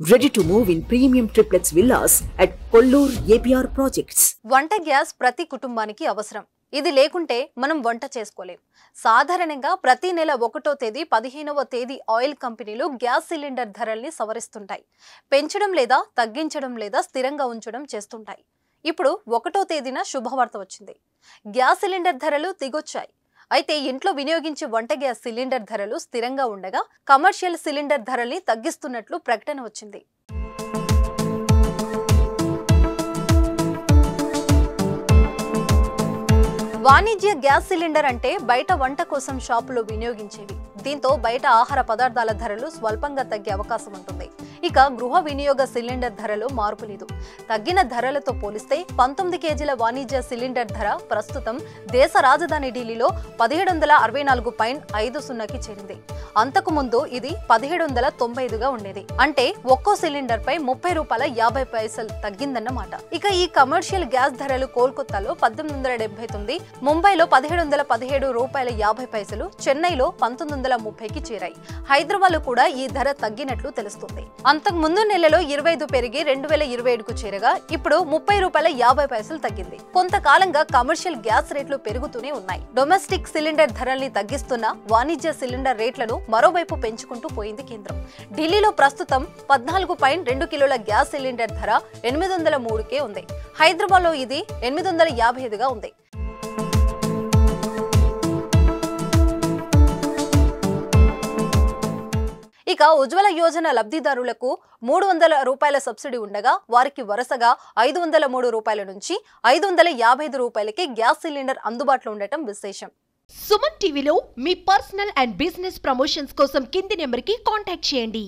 Ready to move in premium triplex villas at Kollur APR Projects. వంట gas ప్రతి కుటుంబానికి అవసరం. ఇది లేకుంటే మనం వంట చేసుకోలేం. సాధారణంగా ప్రతి నెల 1వ తేదీ 15వ తేదీ ఆయిల్ కంపెనీలు గ్యాస్ సిలిండర్ ధరల్ని సవరిస్తుంటాయి. పెంచడం లేదా తగ్గించడం లేదా స్థిరంగా ఉంచడం చేస్తుంటాయి. ఇప్పుడు 1వ తేదీన శుభవార్త వచ్చింది. గ్యాస్ సిలిండర్ ధరలు దిగొచ్చాయి. అయితే ఇంట్లో వినియోగించే వంట గ్యాస్ సిలిండర్ ధరలు స్థిరంగా ఉండగా కమర్షియల్ సిలిండర్ ధరల్ని తగ్గిస్తున్నట్లు ప్రకటన వచ్చింది. వాణిజ్య గ్యాస్ సిలిండర్ అంటే బయట వంట కోసం షాపులో వినియోగించేవి. దీంతో బయట ఆహార పదార్థాల ధరలు స్వల్పంగా తగ్గే అవకాశం ఉంటుంది. ఇక గృహ వినియోగ సిలిండర్ ధరలో మార్పు లేదు. తగ్గిన ధరలతో పోలిస్తే 19 కేజీల వాణిజ్య సిలిండర్ ధర ప్రస్తుతం దేశ రాజధాని ఢిల్లీలో 1764.50కి చేరింది. అంతకు ముందు ఇది 1795గా ఉండేది. అంటే ఒక్కో సిలిండర్ పై 30 రూపాయల 50 పైసలు తగ్గిందన్నమాట. ఇక ఈ కమర్షియల్ గ్యాస్ ధరలు కోల్కతాలో 1879, ముంబైలో 1717 రూపాయల 50 పైసలు, చెన్నైలో 1930కి చేరాయి. హైదరాబాద్ లో కూడా ఈ ధర తగ్గినట్లు తెలుస్తుంది. అంతకు ముందు నెలలో 25 పెరిగి 2027కు చేరగా ఇప్పుడు 30 రూపాయల 50 పైసలు తగ్గింది. కొంతకాలంగా కమర్షియల్ గ్యాస్ రేట్లు పెరుగుతూనే ఉన్నాయి. డొమెస్టిక్ సిలిండర్ ధరల్ని తగ్గిస్తున్న వాణిజ్య సిలిండర్ రేట్లను మరోవైపు పెంచుకుంటూ పోయింది కేంద్రం. ఢిల్లీలో ప్రస్తుతం 14.2 కిలోల గ్యాస్ సిలిండర్ ధర 803కే ఉంది. హైదరాబాద్ లో ఇది 855గా ఉంది. ఇక ఉజ్వల యోజన లబ్ధిదారులకు 300 రూపాయల సబ్సిడీ ఉండగా వారికి వరుసగా 503 రూపాయల నుంచి 555 రూపాయలకి గ్యాస్ సిలిండర్ అందుబాటులో ఉండటం విశేషం. సుమన్ టీవీలో మీ పర్సనల్ అండ్ బిజినెస్ ప్రమోషన్స్ కోసం కింది నెంబర్కి కాంటాక్ట్ చేయండి.